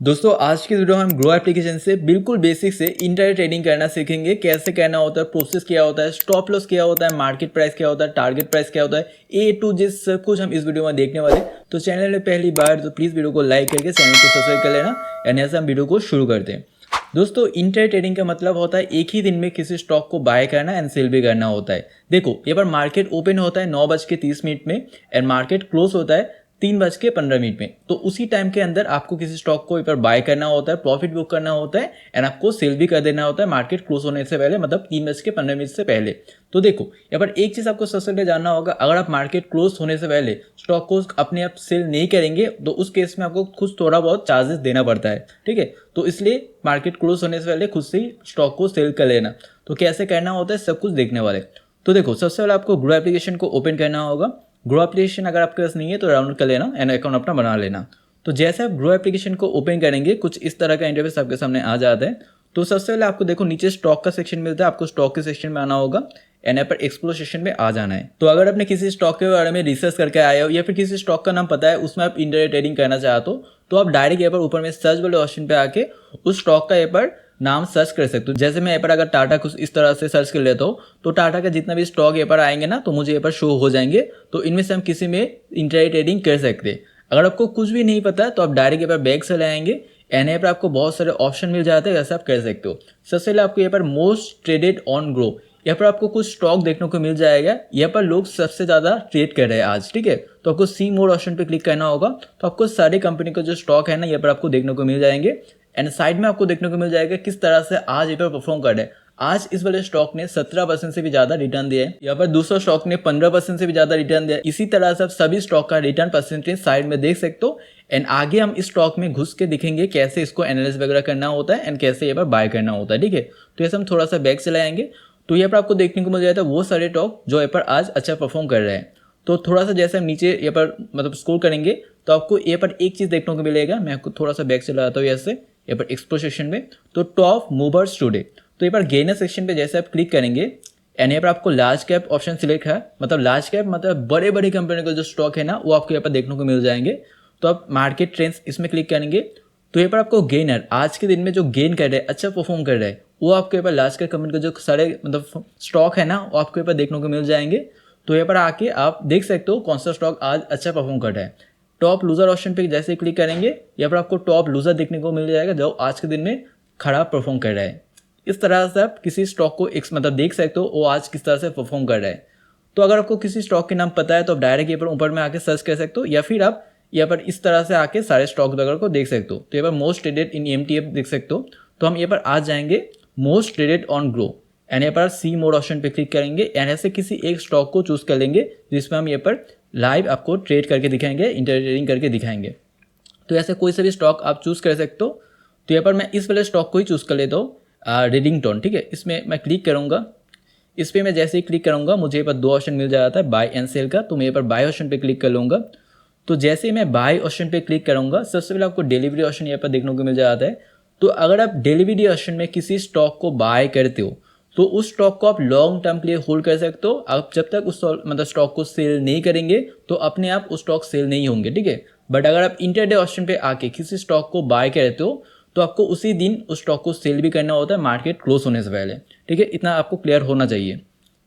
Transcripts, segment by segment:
दोस्तों आज की वीडियो हम ग्रो एप्लीकेशन से बिल्कुल बेसिक से इंटर ट्रेडिंग करना सीखेंगे। कैसे करना होता है, प्रोसेस क्या होता है, स्टॉप लॉस क्या होता है, मार्केट प्राइस क्या होता है, टारगेट प्राइस क्या होता है, ए टू जेड सब कुछ हम इस वीडियो में देखने वाले। तो चैनल में पहली बार तो प्लीज़ वीडियो को लाइक करके चैनल को सब्सक्राइब कर लेना। एंड ऐसे हम वीडियो को शुरू करते हैं। दोस्तों इंटर ट्रेडिंग का मतलब होता है एक ही दिन में किसी स्टॉक को बाय करना एंड सेल भी करना होता है। देखो ये बार मार्केट ओपन होता है 9:30 में एंड मार्केट क्लोज होता है 3:15 में। तो उसी टाइम के अंदर आपको किसी स्टॉक को एक बार बाय करना होता है, प्रॉफिट बुक करना होता है एंड आपको सेल भी कर देना होता है मार्केट क्लोज होने से पहले, मतलब 3:15 से पहले। तो देखो यहाँ पर एक चीज़ आपको सबसे पहले जानना होगा, अगर आप मार्केट क्लोज होने से पहले स्टॉक को अपने आप सेल नहीं करेंगे तो उस केस में आपको खुद थोड़ा बहुत चार्जेस देना पड़ता है। ठीक है, तो इसलिए मार्केट क्लोज होने से पहले खुद से ही स्टॉक को सेल कर लेना। तो कैसे करना होता है सब कुछ देखने वाले। तो देखो सबसे पहले आपको ग्रो एप्लीकेशन को ओपन करना होगा। ग्रो एप्लीकेशन अगर आपके पास नहीं है तो डाउनलोड कर लेना एंड अकाउंट अपना बना लेना। तो जैसे आप ग्रो एप्लीकेशन को ओपन करेंगे कुछ इस तरह का इंटरफेस आपके सामने आ जाता है। तो सबसे पहले आपको देखो नीचे स्टॉक का सेक्शन मिलता है, आपको स्टॉक के सेक्शन में आना होगा एंड यहाँ पर एक्सप्लोर सेक्शन में आ जाना है। तो अगर आपने किसी स्टॉक के बारे में रिसर्च करके आए हो या फिर किसी स्टॉक का नाम पता है उसमें आप इंटर ट्रेडिंग करना चाहते हो तो आप डायरेक्ट यहाँ पर ऊपर में सर्च वाले ऑप्शन पे आके उस स्टॉक का यहाँ पर नाम सर्च कर सकते हो। जैसे मैं यहाँ पर अगर टाटा कुछ इस तरह से सर्च कर लेता हूँ तो टाटा का जितना भी स्टॉक यहाँ पर आएंगे ना तो मुझे यहाँ पर शो हो जाएंगे। तो इनमें से हम किसी में इंट्राडे ट्रेडिंग कर सकते हैं। अगर आपको कुछ भी नहीं पता तो आप डायरेक्ट यहाँ पर बैक से लाएंगे एंड यहाँ पर आपको बहुत सारे ऑप्शन मिल जाते हैं, जैसे आप कर सकते हो। सबसे पहले आपको यहाँ पर मोस्ट ट्रेडेड ऑन ग्रो, यहाँ पर आपको कुछ स्टॉक देखने को मिल जाएगा। यहाँ पर लोग सबसे ज़्यादा ट्रेड कर रहे हैं आज। ठीक है, तो आपको सी मोर ऑप्शन पे क्लिक करना होगा। तो आपको सारी कंपनी का जो स्टॉक है ना यहाँ पर आपको देखने को मिल जाएंगे एंड साइड में आपको देखने को मिल जाएगा किस तरह से आज यहाँ पर परफॉर्म कर रहे हैं। आज इस वाले स्टॉक ने 17% से भी ज्यादा रिटर्न दिया है। यहाँ पर दूसरा स्टॉक ने 15% से भी ज्यादा रिटर्न दिया है। इसी तरह से आप सभी स्टॉक का रिटर्न परसेंटेज साइड में देख सकते हो एंड आगे हम इस स्टॉक में घुस के दिखेंगे कैसे इसको एनालिसिस वगैरह करना होता है एंड कैसे यहाँ पर बाय करना होता है। ठीक है, तो ऐसे हम थोड़ा सा बैक चले आएंगे तो यहाँ पर आपको देखने को मिल जाता है वो सारे स्टॉक जो यहाँ पर आज अच्छा परफॉर्म कर रहे हैं। तो थोड़ा सा जैसे हम नीचे यहाँ पर मतलब स्क्रॉल करेंगे तो आपको यहाँ पर एक चीज़ देखने को मिलेगा। मैं आपको थोड़ा सा बैक चला जाता हूँ ऐसे यहाँ पर एक्सप्लोर सेक्शन में। तो टॉप मूवर्स टुडे, तो यहाँ पर गेनर सेक्शन पे जैसे आप क्लिक करेंगे एंड यहाँ पर आपको लार्ज कैप ऑप्शन सिलेक्ट है, मतलब लार्ज कैप मतलब बड़े बड़े कंपनी का जो स्टॉक है ना वो आपको यहाँ पर देखने को मिल जाएंगे। तो आप मार्केट ट्रेंड्स इसमें क्लिक करेंगे तो यहाँ पर आपको गेनर आज के दिन में जो गेन कर रहे हैं, अच्छा परफॉर्म कर रहे हैं, वो आपके यहाँ पर लार्ज कैप कंपनी का जो सारे मतलब स्टॉक है ना वो आपको यहाँ पर देखने को मिल जाएंगे। तो यहाँ पर आके आप देख सकते हो कौन सा स्टॉक आज अच्छा परफॉर्म कर रहा है। टॉप लूजर ऑप्शन पे जैसे क्लिक करेंगे यहाँ पर आपको टॉप लूजर देखने को मिल जाएगा जो आज के दिन में खराब परफॉर्म कर रहा है। इस तरह से आप किसी स्टॉक को एक मतलब देख सकते हो वो आज किस तरह से परफॉर्म कर रहा है। तो अगर आपको किसी स्टॉक के नाम पता है तो आप डायरेक्ट यहाँ पर ऊपर में आके सर्च कर सकते हो या फिर आप यहाँ पर इस तरह से आके सारे स्टॉक वगैरह को देख सकते हो। तो यहाँ पर मोस्ट ट्रेडेड इन MTF देख सकते हो। तो हम यहाँ पर आ जाएंगे most traded on grow and यहाँ पर सी मोर ऑप्शन पे क्लिक करेंगे एंड ऐसे किसी एक स्टॉक को चूज कर लेंगे जिसमें हम यहाँ पर लाइव आपको ट्रेड करके दिखाएंगे, इंटर ट्रेडिंग करके दिखाएंगे। तो ऐसे कोई सा भी स्टॉक आप चूज कर सकते हो। तो यहाँ पर मैं इस वाले स्टॉक को ही चूज कर लेता हूँ, रेडिंगटन। ठीक है, इसमें मैं क्लिक करूँगा। इस पर मैं जैसे ही क्लिक करूँगा मुझे यहाँ पर दो ऑप्शन मिल जाता है बाय एंड सेल का। तो मैं यहाँ पर बाय ऑप्शन पे क्लिक कर लूँगा। तो जैसे ही मैं बाय ऑप्शन पे क्लिक करूँगा सबसे पहले आपको डिलीवरी ऑप्शन यहाँ पर देखने को मिल जाता है। तो अगर आप डिलीवरी ऑप्शन में किसी स्टॉक को बाय करते हो तो उस स्टॉक को आप लॉन्ग टर्म के लिए होल्ड कर सकते हो। आप जब तक उस मतलब स्टॉक को सेल नहीं करेंगे तो अपने आप उस स्टॉक सेल नहीं होंगे। ठीक है, बट अगर आप इंटरडे ऑप्शन पे आके किसी स्टॉक को बाय करते हो तो आपको उसी दिन उस स्टॉक को सेल भी करना होता है मार्केट क्लोज होने से पहले। ठीक है, इतना आपको क्लियर होना चाहिए।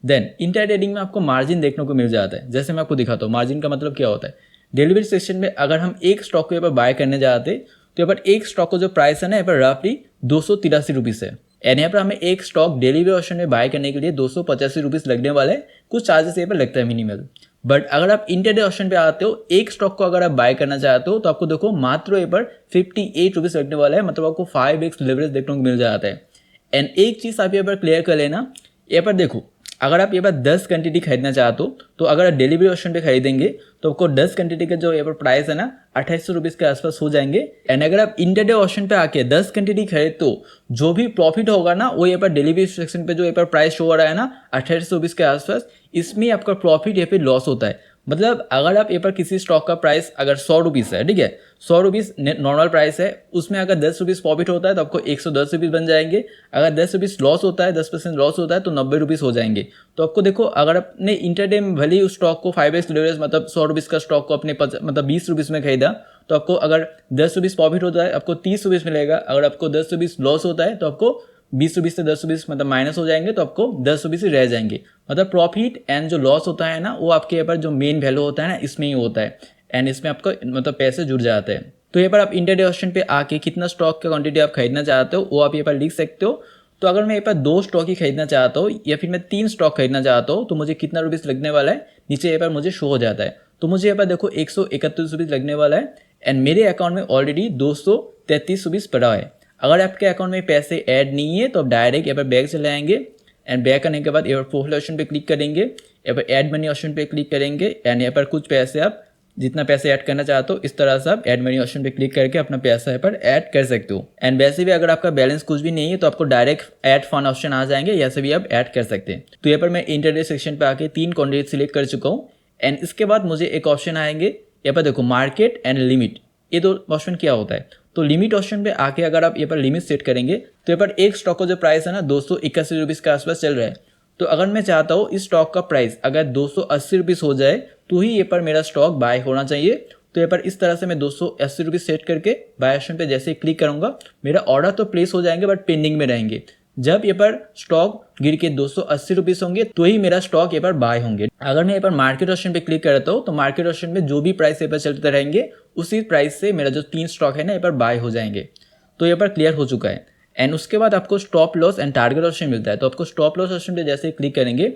देन इंटर ट्रेडिंग में आपको मार्जिन देखने को मिल जाता है। जैसे मैं आपको दिखाता हूँ मार्जिन का मतलब क्या होता है। डिलीवरी सेक्शन में अगर हम एक स्टॉक को यहाँ पर बाय करने जाते तो यहाँ पर एक स्टॉक का जो प्राइस है ना यहाँ पर रफली 283 रुपीज़ है एंड यहाँ पर हमें एक स्टॉक डिलीवरी ऑप्शन में बाय करने के लिए 285 रुपीज़ लगने वाले हैं। कुछ चार्जेस यहाँ पर लगता है मिनिमल। बट अगर आप इंटरडे ऑप्शन पे आते हो एक स्टॉक को अगर आप बाय करना चाहते हो तो आपको देखो मात्र यहाँ पर 58 रुपीज़ लगने वाला है, मतलब आपको 5x लेवरेज देखने को मिल जाता है। एंड एक चीज़ आप यहाँ पर क्लियर कर लेना, यहाँ पर देखो अगर आप यहाँ पर 10 क्वांटिटी खरीदना चाहते हो तो अगर आप डिलीवरी ऑप्शन पे खरीदेंगे तो आपको 10 क्वांटिटी का जो यहाँ पर प्राइस है ना 2800 रुपीज़ के आसपास हो जाएंगे। एंड अगर आप इंटरडे ऑप्शन पे आके 10 क्वांटिटी खरीदते हो जो भी प्रॉफिट होगा ना वो यहाँ पर डिलीवरी सेक्शन पे जो यहाँ पर प्राइस शो हो रहा है ना 2800 रुपीज़ के आसपास, इसमें आपका प्रॉफिट या फिर लॉस होता है। मतलब अगर आप यहाँ पर किसी स्टॉक का प्राइस अगर 100 रुपीज़ है, ठीक है, 100 रुपीज़ नॉर्मल प्राइस है, उसमें अगर 10 रुपीज़ प्रॉफिट होता है तो आपको 110 रुपीज़ बन जाएंगे। अगर 10 रुपीज़ लॉस होता है, 10% लॉस होता है तो 90 रुपीज़ हो जाएंगे। तो आपको देखो अगर आपने इंटरडे में भले ही उस स्टॉक को 5x लेवरेज मतलब 100 रुपीज़ का स्टॉक को अपने मतलब 20 रुपीज़ में खरीदा तो आपको अगर 10 रुपीज़ प्रॉफिट होता है आपको 30 रुपीज़ मिलेगा, अगर आपको 10 रुपीज़ लॉस होता है तो आपको 20 रुपीज़ से 10 रुपीज़ मतलब माइनस हो जाएंगे, तो आपको 10 रुपीज़ ही रह जाएंगे। मतलब प्रॉफिट एंड जो लॉस होता है ना वो आपके यहाँ पर जो मेन वैल्यू होता है ना इसमें ही होता है, एंड इसमें आपको मतलब पैसे जुड़ जाते हैं। तो यहाँ पर आप इंटरडे ऑप्शन पे आके कितना स्टॉक का क्वांटिटी आप खरीदना चाहते हो वो आप यहाँ पर लिख सकते हो। तो अगर मैं यहाँ पर 2 स्टॉक ही खरीदना चाहता हूँ या फिर मैं 3 स्टॉक खरीदना चाहता हूँ तो मुझे कितना रुपीज़ लगने वाला है नीचे यहाँ पर मुझे शो हो जाता है। तो मुझे यहाँ पर देखो 131 रुपीज़ लगने वाला है, एंड मेरे अकाउंट में ऑलरेडी 233 रुपीज़ पड़ा है। अगर आपके अकाउंट में पैसे ऐड नहीं है तो आप डायरेक्ट यहाँ पर बैक चले आएंगे, एंड बैक करने के बाद यहाँ पर प्रोफाइल ऑप्शन पे क्लिक करेंगे, यहाँ पर ऐड मनी ऑप्शन पे क्लिक करेंगे, एंड यहाँ पर कुछ पैसे आप जितना पैसे ऐड करना चाहते हो इस तरह से आप ऐड मनी ऑप्शन पे क्लिक करके अपना पैसा यहाँ पर ऐड कर सकते हो। एंड वैसे भी अगर आपका बैलेंस कुछ भी नहीं है तो आपको डायरेक्ट ऐड फंड ऑप्शन आ जाएंगे, यहाँ से भी आप ऐड कर सकते हैं। तो यहाँ पर मैं इंटरडे सेक्शन पे आके 3 क्वांटिटी सिलेक्ट कर चुका हूँ, एंड इसके बाद मुझे एक ऑप्शन आएंगे यहाँ पर देखो मार्केट एंड लिमिट, ये 2 ऑप्शन क्या होता है। तो लिमिट ऑप्शन पे आके अगर आप यहाँ पर लिमिट सेट करेंगे तो यहाँ पर एक स्टॉक का जो प्राइस है ना 281 रुपीज़ के आसपास चल रहा है। तो अगर मैं चाहता हूँ इस स्टॉक का प्राइस अगर 280 रुपीज़ हो जाए तो ही ये पर मेरा स्टॉक बाय होना चाहिए। तो यहाँ पर इस तरह से मैं 280 रुपीज़ सेट करके बाय ऑप्शन पे जैसे ही क्लिक करूँगा मेरा ऑर्डर तो प्लेस हो जाएंगे बट पेंडिंग में रहेंगे। जब ये पर स्टॉक गिर के 280 रुपीज़ होंगे तो ही मेरा स्टॉक ये पर बाय होंगे। अगर मैं ये पर मार्केट ऑप्शन पे क्लिक करता हूँ तो मार्केट ऑप्शन में जो भी प्राइस ये पर चलते रहेंगे उसी प्राइस से मेरा जो 3 स्टॉक है ना ये पर बाय हो जाएंगे। तो ये पर क्लियर हो चुका है। एंड उसके बाद आपको stop loss and target option मिलता है। तो आपको स्टॉप लॉस ऑप्शन पे जैसे क्लिक करेंगे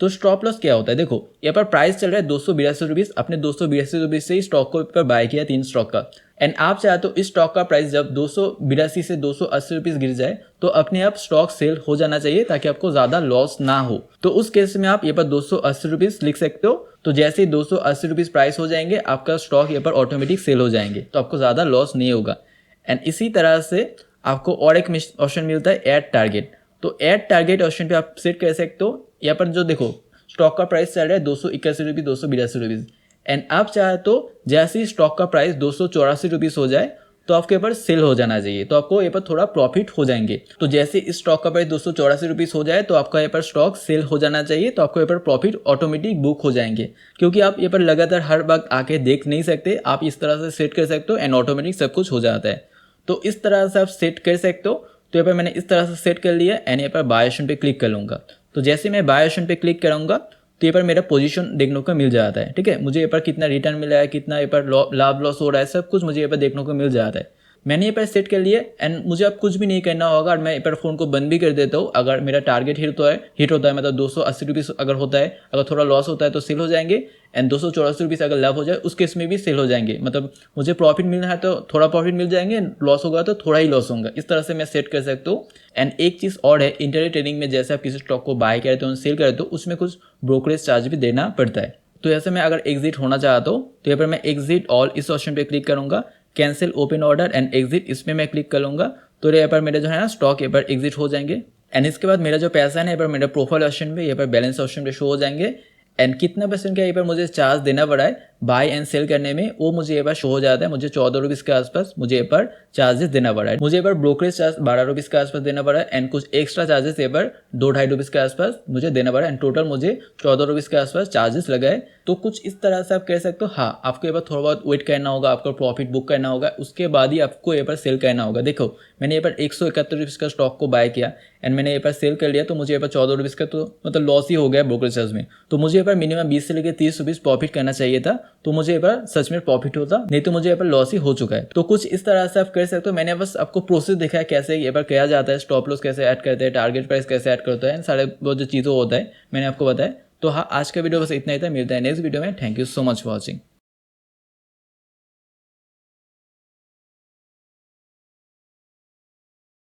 तो स्टॉप लॉस क्या होता है, देखो यहाँ पर प्राइस चल रहा है 282 रुपीज़, आपने 282 रुपीज़ से ही स्टॉक को पर बाय किया 3 स्टॉक का, एंड आप चाहते हो इस स्टॉक का प्राइस जब 282 से 280 रुपीज़ गिर जाए तो अपने आप स्टॉक सेल हो जाना चाहिए ताकि आपको ज़्यादा लॉस ना हो। तो उस केस में आप यहाँ पर 280 रुपीज़ लिख सकते हो। तो जैसे ही 280 रुपीज़ प्राइस हो जाएंगे आपका स्टॉक यहाँ पर ऑटोमेटिक सेल हो जाएंगे, तो आपको ज़्यादा लॉस नहीं होगा। एंड इसी तरह से आपको और एक ऑप्शन मिलता है ऐड टारगेट। तो ऐड टारगेट ऑप्शन पे आप सेट कर सकते हो। यहाँ पर जो देखो स्टॉक का प्राइस चल रहा है 281 रुपीज़ 282 रुपीज़, एंड आप चाहे तो जैसे ही स्टॉक का प्राइस 284 रुपीज़ हो जाए तो आपके ऊपर सेल हो जाना चाहिए, तो आपको यहाँ पर थोड़ा प्रॉफिट हो जाएंगे। तो जैसे इस स्टॉक का प्राइस 284 रुपीज़ हो जाए तो आपका यहाँ पर स्टॉक सेल हो जाना चाहिए, तो आपको यहाँ पर प्रॉफिट ऑटोमेटिक बुक हो जाएंगे। क्योंकि आप यहाँ पर लगातार हर वक्त आके देख नहीं सकते, आप इस तरह से सेट कर सकते हो एंड ऑटोमेटिक सब कुछ हो जाता है। तो इस तरह से आप सेट कर सकते हो। तो यहाँ पर मैंने इस तरह से सेट कर लिया एंड यहाँ पर बाय ऑप्शन पे क्लिक कर लूँगा। तो जैसे मैं बाय ऑप्शन पे क्लिक करूँगा तो यहाँ पर मेरा पोजीशन देखने को मिल जाता है। ठीक है, मुझे यहाँ पर कितना रिटर्न मिला है, कितना यहाँ पर लाभ लॉस हो रहा है, सब कुछ मुझे यहाँ पर देखने को मिल जाता है। मैंने ये पर सेट कर लिया एंड मुझे अब कुछ भी नहीं करना होगा। और मैं ये पर फ़ोन को बंद भी कर देता हूँ। अगर मेरा टारगेट हिट होता है मतलब 280 रुपीज़ अगर होता है, अगर थोड़ा लॉस होता है तो सेल हो जाएंगे, एंड 284 रुपीज़ अगर लाभ हो जाए उस केस में भी सेल हो जाएंगे। मतलब मुझे प्रॉफिट मिलना है तो थोड़ा प्रॉफिट मिल जाएंगे, लॉस होगा तो थोड़ा ही लॉस होगा। इस तरह से मैं सेट कर सकता हूँ। एंड एक चीज़ और है, इंटरडे ट्रेडिंग में जैसे आप किसी स्टॉक को बाय करते हो सेल करते हो उसमें कुछ ब्रोकरेज चार्ज भी देना पड़ता है। तो ऐसे मैं अगर एग्जिट होना चाहता हूँ तो यहाँ पर मैं एग्जिट ऑल इस ऑप्शन पे क्लिक करूँगा, cancel open order and exit इसमें मैं क्लिक कर लूँगा। तो यहाँ पर मेरे जो है ना स्टॉक यहाँ पर एग्जिट हो जाएंगे। एंड इसके बाद मेरा जो पैसा है ना यहाँ पर मेरा प्रोफाइल ऑप्शन पे यहाँ पर बैलेंस ऑप्शन पे शो हो जाएंगे। एंड कितना परसेंट का यहाँ पर मुझे चार्ज देना पड़ा है बाय एंड सेल करने में वो मुझे यहाँ पर शो हो जाता है। मुझे 14 रुपीज़ के आसपास मुझे यहाँ पर चार्जेस देना पड़ा है। मुझे यहाँ पर ब्रोकरेज चार्ज 12 रुपीज़ के आसपास देना पड़ा है एंड कुछ एक्स्ट्रा चार्जेस यहाँ पर 2-2.5 रुपीज़ के आसपास मुझे देना पड़ा है। एंड टोटल मुझे 14 रुपीज़ के आसपास चार्जेस लगाए। तो कुछ इस तरह से आप कह सकते हो। हाँ, आपको यहाँ पर थोड़ा बहुत वेट करना होगा, आपको प्रॉफिट बुक करना होगा, उसके बाद ही आपको यहाँ पर सेल करना होगा। देखो मैंने यहाँ पर 171 रुपीज़ का स्टॉक को बाय किया एंड मैंने यहाँ पर सेल कर लिया, तो मुझे यहाँ पर 14 रुपीज़ का तो मतलब लॉस ही हो गया ब्रोकरेज चार्ज में। तो मुझे यहाँ पर मिनिमम 20 से लेकर 30 रुपीज़ प्रॉफिट करना चाहिए था, तो मुझे यहाँ पर सच में प्रॉफिट होता, नहीं तो मुझे यहाँ पर लॉस ही हो चुका है। तो कुछ इस तरह से आप कर सकते हो। मैंने बस आपको प्रोसेस देखा है कैसे यहाँ पर किया जाता है, स्टॉप लॉस कैसे ऐड करते हैं, टारगेट प्राइस कैसे ऐड करता है, सारे वो जो चीज़ें होता है मैंने आपको बताया। तो हाँ, आज का वीडियो बस इतना ही था। मिलता है नेक्स्ट वीडियो में। Thank you so much for watching.